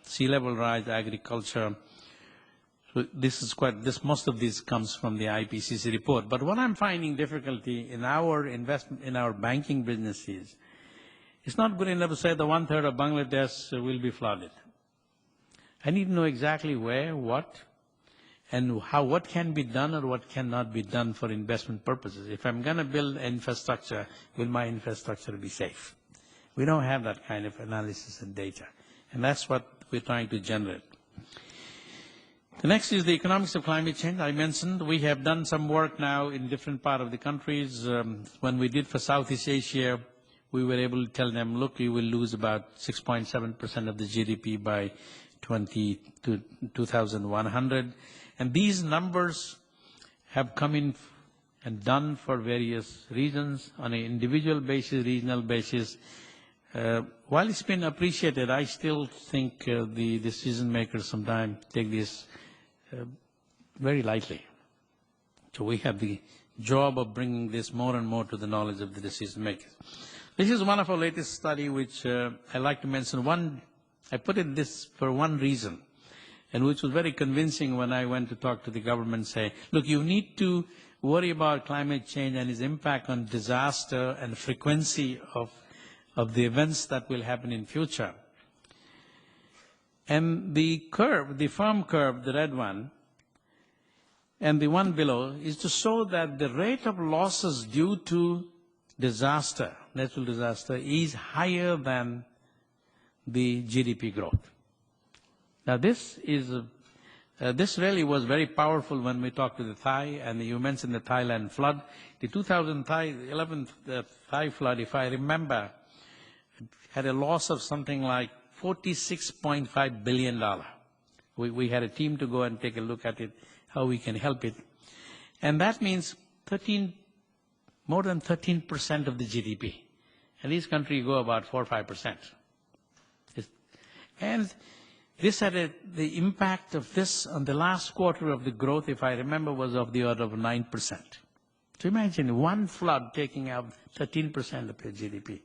sea level rise, agriculture. So most of this comes from the IPCC report. But what I'm finding difficulty in our investment, in our banking businesses, it's not good enough to say that 1/3 of Bangladesh will be flooded. I need to know exactly where, what, and how, what can be done or what cannot be done for investment purposes. If I'm going to build infrastructure, will my infrastructure be safe? We don't have that kind of analysis and data. And that's what we're trying to generate. The next is the economics of climate change. I mentioned we have done some work now in different parts of the countries. When we did for Southeast Asia, we were able to tell them, look, you will lose about 6.7% of the GDP by 2100. And these numbers have come in and done for various reasons on an individual basis, regional basis. While it's been appreciated, I still think the decision makers sometimes take this very lightly. So we have the job of bringing this more and more to the knowledge of the decision makers. This is one of our latest study which I like to mention. I put in this for one reason, and which was very convincing when I went to talk to the government, say, look, you need to worry about climate change and its impact on disaster and frequency of the events that will happen in future. And the curve, the firm curve, the red one, and the one below, is to show that the rate of losses due to disaster, natural disaster, is higher than the GDP growth. Now this really was very powerful when we talked to the Thai, and you mentioned the Thailand flood. The 2011 Thai flood, if I remember, had a loss of something like $46.5 billion. We had a team to go and take a look at it, how we can help it. And that means more than 13% of the GDP. And these countries go about 4 or 5%. And this had the impact of this on the last quarter of the growth, if I remember, was of the order of 9%. So imagine one flood taking out 13% of your GDP.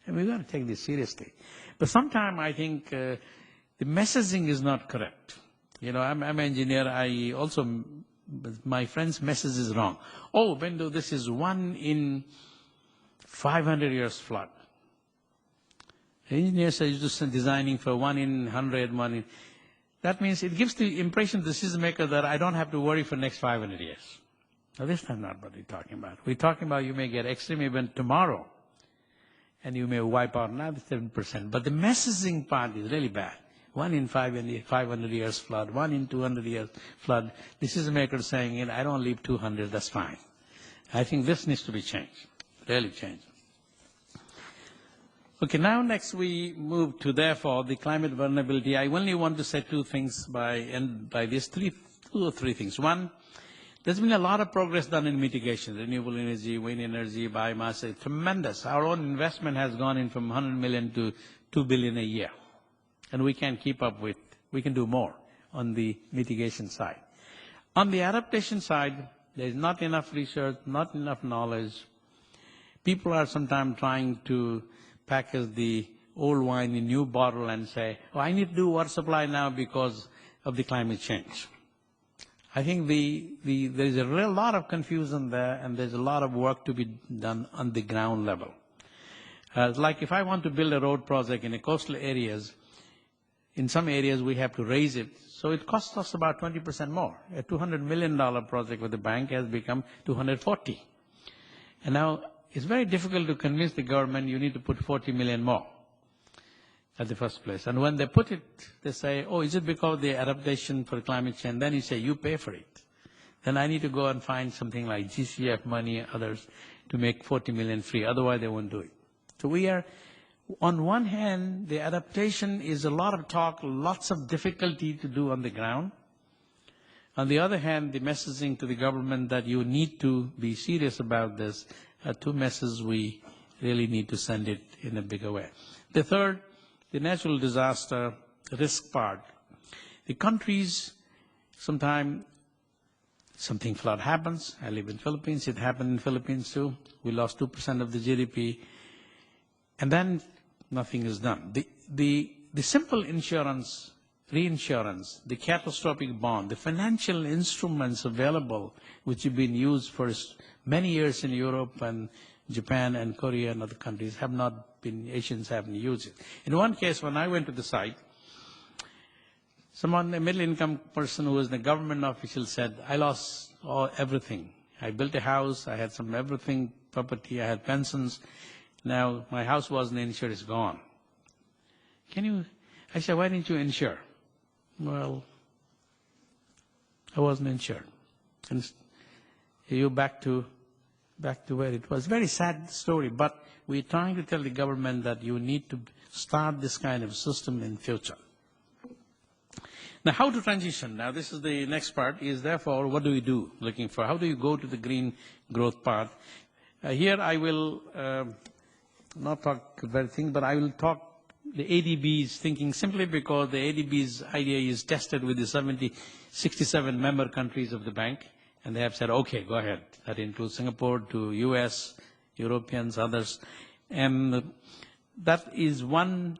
And we've got to take this seriously. But sometimes I think the messaging is not correct. You know, I'm an engineer. My friend's message is wrong. Oh, Bindu, this is 1 in 500 years flood. Engineers are just designing for 1 in 100, 1 in... That means it gives the impression to the decision maker that I don't have to worry for the next 500 years. Now, this is not what we're talking about. We're talking about you may get extreme event tomorrow, and you may wipe out another 7%. But the messaging part is really bad. 1 in 500 years flood, 1 in 200 years flood. Decision maker saying, I don't leave 200, that's fine. I think this needs to be changed, really changed. Okay, now next we move to, therefore, the climate vulnerability. I only want to say two things by these two or three things. One, there's been a lot of progress done in mitigation, renewable energy, wind energy, biomass, tremendous. Our own investment has gone in from 100 million to 2 billion a year. And we can keep up with, we can do more on the mitigation side. On the adaptation side, there's not enough research, not enough knowledge. People are sometimes trying to package the old wine in new bottle and say, oh, I need to do water supply now because of the climate change. I think there's a real lot of confusion there, and there's a lot of work to be done on the ground level. Like if I want to build a road project in the coastal areas, in some areas we have to raise it, so it costs us about 20% more. A $200 million project with the bank has become $240. And now it's very difficult to convince the government you need to put 40 million more at the first place. And when they put it, they say, oh, is it because of the adaptation for climate change? Then you say, you pay for it. Then I need to go and find something like GCF money, others, to make 40 million free. Otherwise, they won't do it. So we are, on one hand, the adaptation is a lot of talk, lots of difficulty to do on the ground. On the other hand, the messaging to the government that you need to be serious about this are two messages we really need to send it in a bigger way. The third, the natural disaster risk part. The countries, sometimes something flood happens. I live in Philippines. It happened in Philippines too. We lost 2% of the GDP. And then nothing is done. The the simple insurance, reinsurance, the catastrophic bond, the financial instruments available, which have been used for many years in Europe and Japan and Korea and other countries, have not been, Asians haven't used it. In one case, when I went to the site, someone, a middle-income person who was the government official, said, I lost everything. I built a house, I had some everything, property, I had pensions. Now my house wasn't insured, it's gone. I said, why didn't you insure? Well, I wasn't insured. And you back to where it was. Very sad story, but we're trying to tell the government that you need to start this kind of system in future. Now, how to transition? Now, this is the next part, is therefore, what do we do looking for? How do you go to the green growth path? Here I will not talk about things, but I will talk the ADB's thinking, simply because the ADB's idea is tested with the 67 member countries of the bank, and they have said, okay, go ahead. That includes Singapore, to US, Europeans, others. And that is one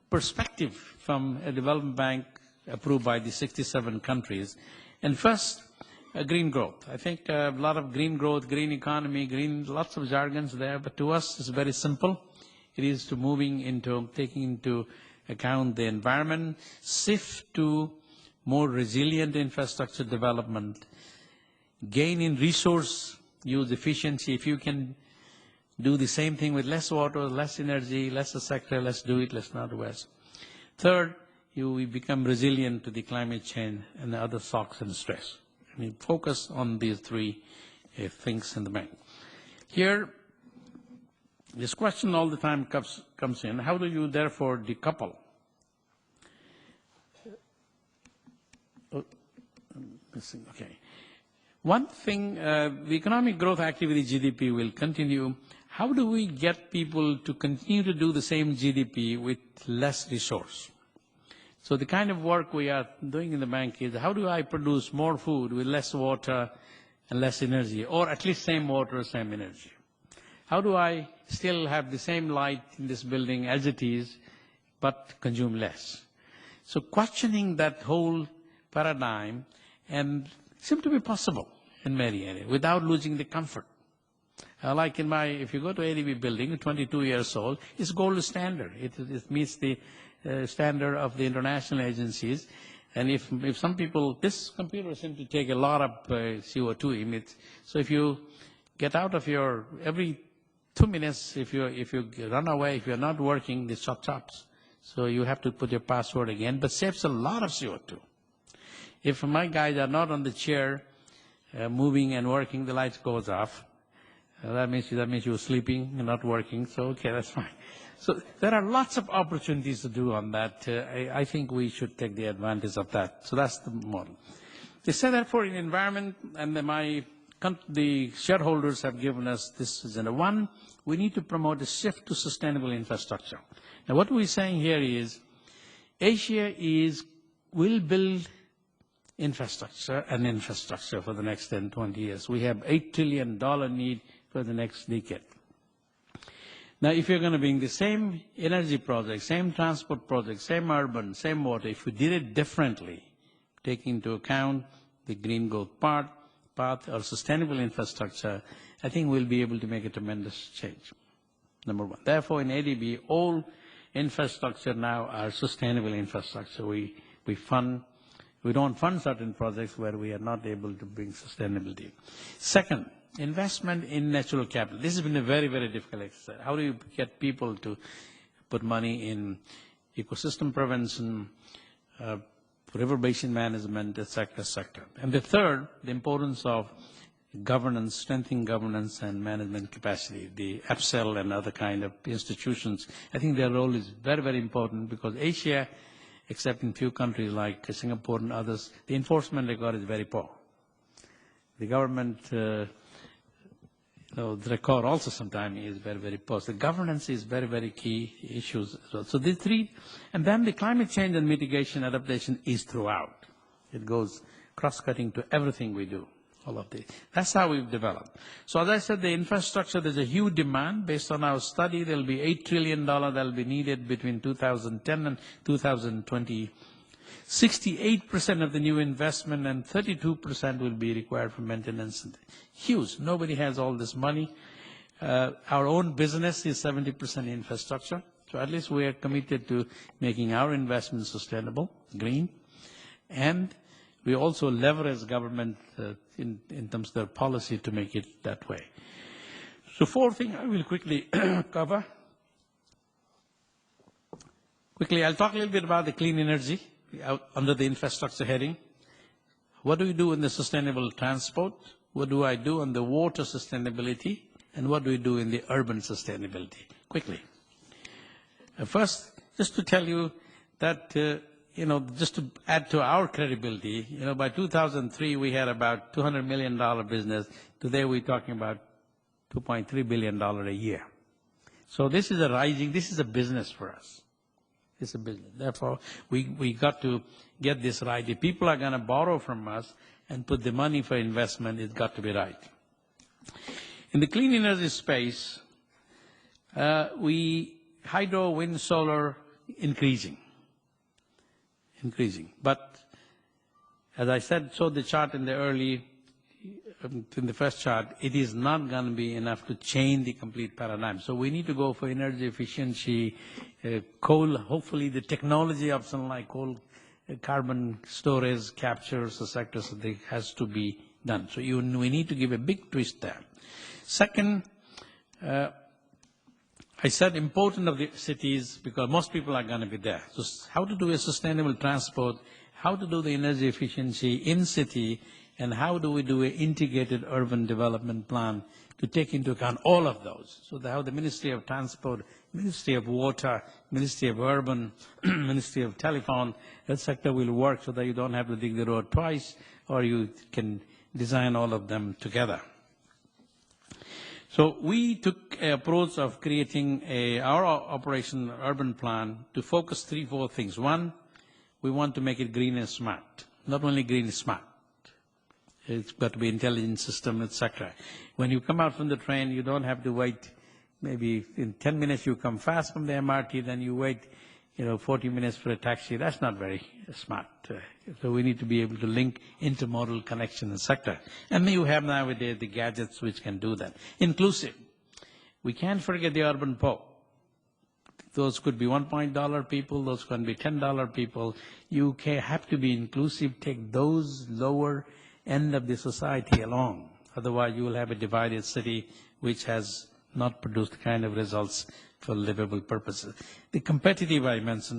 perspective from a development bank approved by the 67 countries. And first, green growth. I think a lot of green growth, green economy, lots of jargons there, but to us it's very simple. It is to taking into account the environment, shift to more resilient infrastructure development, gain in resource use efficiency. If you can do the same thing with less water, less energy, less sector, let's do it, let's not waste. Third, we become resilient to the climate change and the other shocks and stress. I mean, focus on these three things in the bank. Here, this question all the time comes in, how do you therefore decouple? Okay. One thing, the economic growth activity GDP will continue. How do we get people to continue to do the same GDP with less resource? So the kind of work we are doing in the bank is, how do I produce more food with less water and less energy, or at least same water, same energy? How do I still have the same light in this building as it is, but consume less? So questioning that whole paradigm, and it seems to be possible in many areas without losing the comfort. Like if you go to ADB building, 22 years old, it's gold standard. It meets the standard of the international agencies. And if some people, this computer seems to take a lot of CO2 emits. So if you get out of every 2 minutes, if you run away, if you're not working, the shop chops. So you have to put your password again, but saves a lot of CO2. If my guys are not on the chair, moving and working, the lights goes off. That means you're sleeping and not working. So okay, that's fine. So there are lots of opportunities to do on that. I think we should take the advantage of that. So that's the model. They say therefore in environment, and the shareholders have given us this agenda. One, we need to promote a shift to sustainable infrastructure. Now what we're saying here is, Asia will build infrastructure for the next 10, 20 years. We have $8 trillion need for the next decade. Now, if you're going to bring the same energy project, same transport project, same urban, same water, if we did it differently, taking into account the green growth path or sustainable infrastructure, I think we'll be able to make a tremendous change. Number one. Therefore, in ADB, all infrastructure now are sustainable infrastructure. We don't fund certain projects where we are not able to bring sustainability. Second, investment in natural capital. This has been a very, very difficult exercise. How do you get people to put money in ecosystem prevention, river basin management, et cetera, et cetera. And the third, the importance of governance, strengthening governance and management capacity, the APSEL and other kind of institutions. I think their role is very, very important because Asia, except in few countries like Singapore and others, the enforcement record is very poor. The government, the record also sometimes is very, very poor. The governance is very, very key issues as well. So these three, and then the climate change and mitigation adaptation is throughout. It goes cross-cutting to everything we do. all of these. That's how we've developed. So as I said, the infrastructure, there's a huge demand. Based on our study, there will be $8 trillion that will be needed between 2010 and 2020. 68% of the new investment and 32% will be required for maintenance. Huge. Nobody has all this money. Our own business is 70% infrastructure. So at least we are committed to making our investments sustainable, green, and we also leverage government in terms of their policy to make it that way. So 4 things I will quickly cover. Quickly, I'll talk a little bit about the clean energy under the infrastructure heading. What do we do in the sustainable transport? What do I do on the water sustainability? And what do we do in the urban sustainability? Quickly. First, just to tell you that just to add to our credibility, by 2003 we had about $200 million business. Today we're talking about $2.3 billion a year. So this is a business for us. It's a business. Therefore, we got to get this right. If people are going to borrow from us and put the money for investment, it's got to be right. In the clean energy space, hydro, wind, solar, increasing. But as I said, showed the chart in the first chart, it is not going to be enough to change the complete paradigm. So we need to go for energy efficiency, coal, hopefully the technology of something like coal, carbon storage, captures, the sectors that has to be done. So we need to give a big twist there. Second, I said important of the cities because most people are going to be there. So how to do a sustainable transport, how to do the energy efficiency in city, and how do we do an integrated urban development plan to take into account all of those. So how the Ministry of Transport, Ministry of Water, Ministry of Urban, Ministry of Telephone, that sector will work so that you don't have to dig the road twice, or you can design all of them together. So we took an approach of creating our operation urban plan to focus 3-4 things. One, we want to make it green and smart. Not only green and smart. It's got to be intelligent system, etc. When you come out from the train, you don't have to wait. Maybe in 10 minutes you come fast from the MRT, then you wait 40 minutes for a taxi. That's not very smart. So we need to be able to link intermodal connection, etc. And you have nowadays the gadgets which can do that. Inclusive. We can't forget the urban poor. Those could be $1 people, those can be $10 people. You have to be inclusive, take those lower end of the society along. Otherwise you will have a divided city which has not produced the kind of results for livable purposes. The competitive I mentioned,